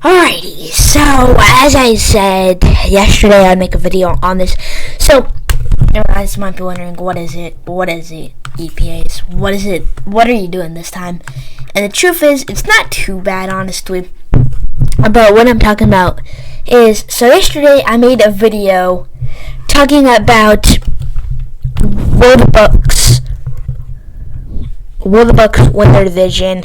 Alrighty, so as I said yesterday, I'd make a video on this. So, you guys might be wondering, what is it? What is it, EPAs? What is it? What are you doing this time? And the truth is, it's not too bad, honestly. But what I'm talking about is, so yesterday I made a video talking about will the Bucks win their division.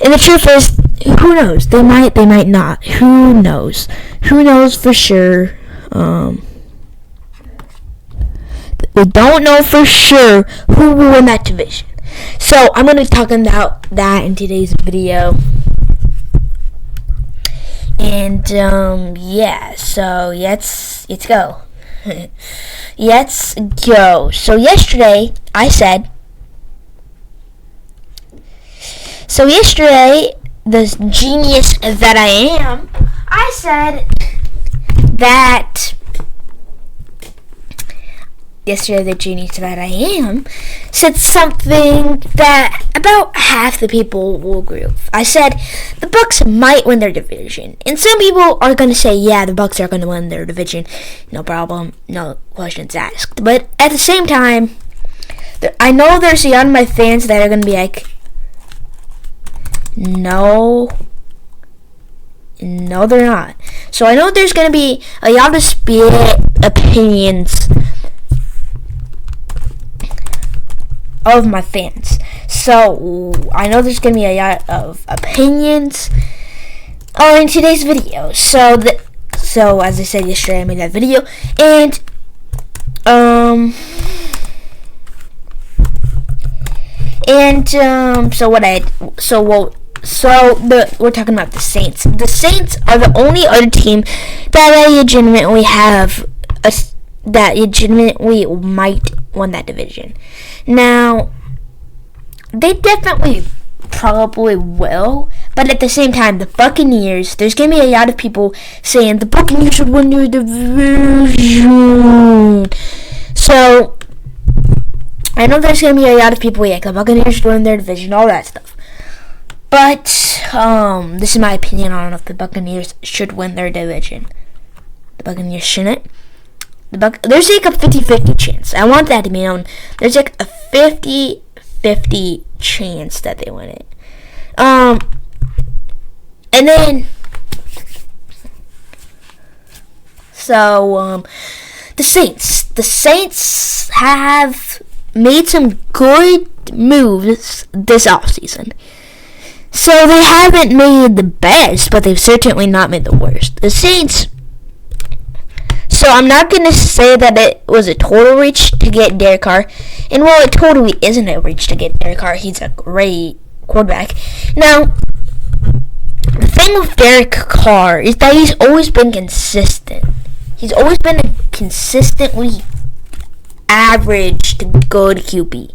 And the truth is, who knows? They might not. Who knows? Who knows for sure? We don't know for sure who will win that division. So I'm going to be talking about that in today's video. And yeah, so let's go. Let's go. So yesterday I said, the genius that I am, I said that yesterday the genius that I am said something that about half the people will agree with. I said the Bucks might win their division, and some people are going to say, yeah, the Bucks are going to win their division, no problem, no questions asked. But at the same time, I know there's a lot of my fans that are going to be like, No, they're not. So I know there's going to be a lot of split opinions of my fans. So I know there's going to be a lot of opinions in today's video. So as I said yesterday, I made that video, and we're talking about the Saints. The Saints are the only other team that legitimately might win that division. Now, they definitely probably will, but at the same time, the Buccaneers, there's going to be a lot of people saying the Buccaneers should win their division. So, I know there's going to be a lot of people like the Buccaneers should win their division, all that stuff. But, this is my opinion on if the Buccaneers should win their division. The Buccaneers shouldn't. There's like a 50-50 chance. I want that to be known. There's like a 50-50 chance that they win it. And then, the Saints have made some good moves this offseason. So they haven't made the best, but they've certainly not made the worst. The Saints, so I'm not going to say that it was a total reach to get Derek Carr. And while it totally isn't a reach to get Derek Carr, he's a great quarterback. Now, the thing with Derek Carr is that he's always been consistent. He's always been a consistently average to good QB.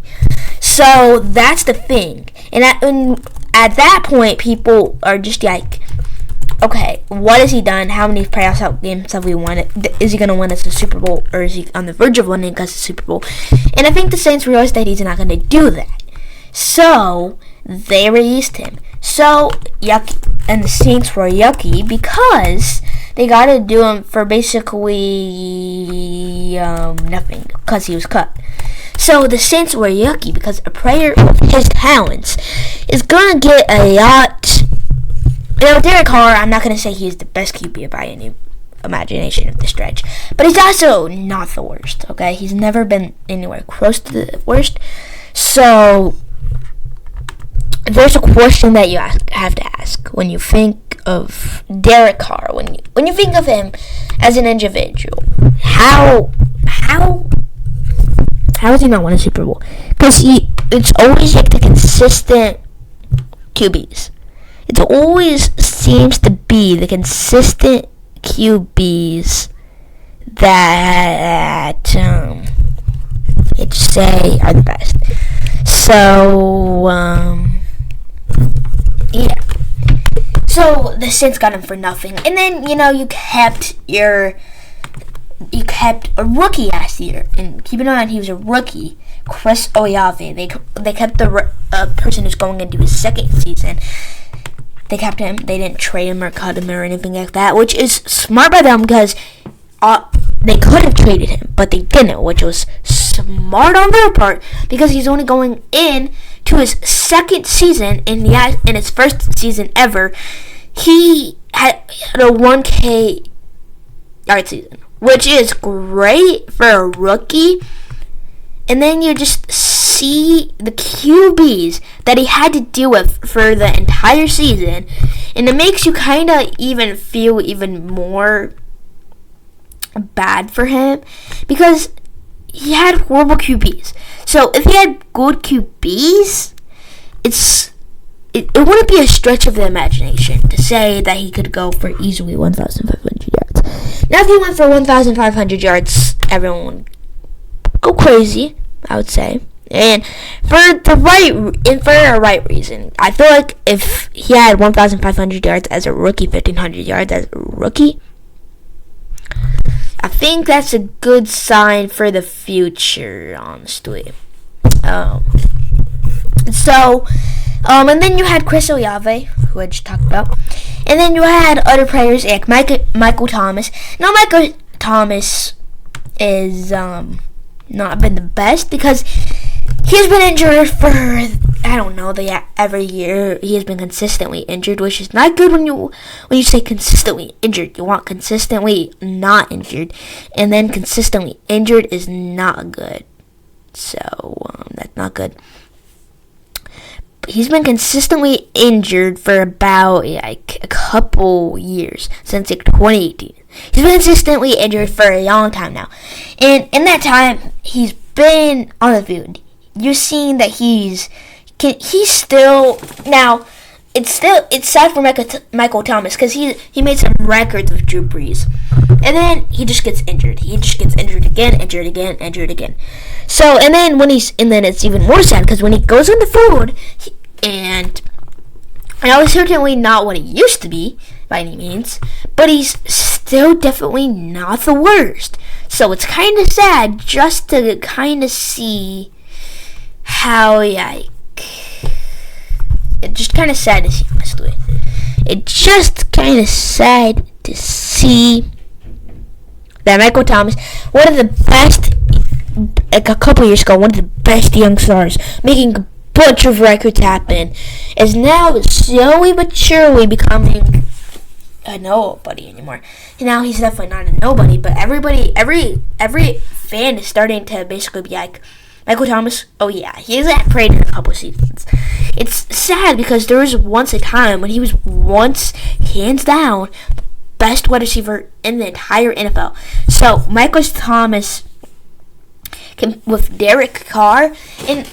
So that's the thing. And at that point, people are just like, okay, what has he done? How many playoff games have we won? Is he going to win us a Super Bowl, or is he on the verge of winning us a Super Bowl? And I think the Saints realized that he's not going to do that. So they released him. So yucky, and the Saints were yucky because they got to do him for basically nothing because he was cut. So the Saints were yucky because a player of his talents is going to get a lot. Derek Carr, I'm not going to say he's the best QB by any imagination of the stretch, but he's also not the worst, okay? He's never been anywhere close to the worst. So there's a question that you have to ask when you think of Derek Carr, when you think of him as an individual. How has he not won a Super Bowl? Because it's always like the consistent QBs. It always seems to be the consistent QBs that you'd say are the best. So, yeah. So the Saints got him for nothing, and then you kept a rookie last year, and keep in mind he was a rookie, Chris Olave. They kept the person who's going into his second season, They kept him. They didn't trade him or cut him or anything like that, which is smart by them because they could have traded him, but they didn't, which was smart on their part because he's only going in to his second season in his first season ever. He had a 1K yard season, which is great for a rookie. And then you just see the QBs that he had to deal with for the entire season, and it makes you kind of even feel even more bad for him because he had horrible QBs. So if he had good QBs, it wouldn't be a stretch of the imagination to say that he could go for easily 1,500 yards. Now, if he went for 1,500 yards, everyone would go crazy, I would say. And for a right reason. I feel like if he had 1,500 yards as a rookie, 1,500 yards as a rookie, I think that's a good sign for the future, honestly. And then you had Chris Olave, who I just talked about. And then you had other players like Michael Thomas. Now, Michael Thomas is not been the best because he's been injured for, every year. He has been consistently injured, which is not good when you say consistently injured. You want consistently not injured. And then consistently injured is not good. So, that's not good. He's been consistently injured for about a couple years, since 2018. He's been consistently injured for a long time now. And in that time, he's been on the field. You're seeing that he's still, now, it's sad for Michael Thomas because he made some records with Drew Brees. And then he just gets injured. He just gets injured again. So, and then it's even more sad because when he goes on the field, and I know he's certainly not what he used to be by any means, but he's still definitely not the worst. So it's kind of sad just to kind of see how, it's just kind of sad to see, honestly. It's just kind of sad to see that Michael Thomas, one of the best, a couple years ago, one of the best young stars, making a bunch of records happen, is now slowly but surely becoming a nobody anymore. Now he's definitely not a nobody, but every fan is starting to basically be like, Michael Thomas, oh yeah, he hasn't played in a couple seasons. It's sad because there was once a time when he was hands down the best wide receiver in the entire NFL. So Michael Thomas with Derek Carr, in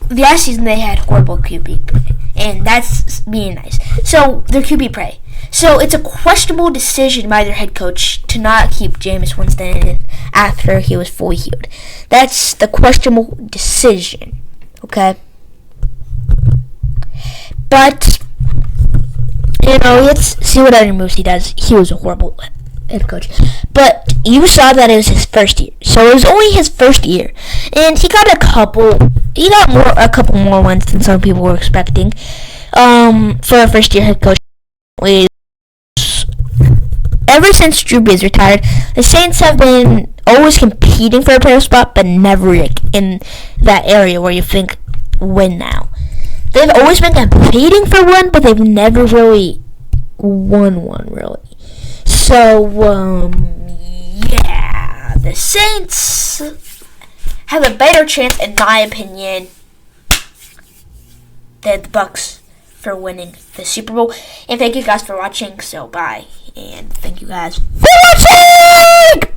the last season they had horrible QB play, and that's being nice. So their QB play. So it's a questionable decision by their head coach to not keep Jameis Winston in after he was fully healed. That's the questionable decision, okay? But, let's see what other moves he does. He was a horrible head coach. But you saw that it was his first year. So it was only his first year. And he got a couple more wins than some people were expecting. For a first year head coach. Ever since Drew Brees retired, the Saints have been always competing for a playoff spot, but never in that area where you think win now. They've always been competing for one, but they've never really won one, really. So, the Saints have a better chance, in my opinion, than the Bucks for winning the Super Bowl. And thank you guys for watching. So, bye. And thank you guys for watching!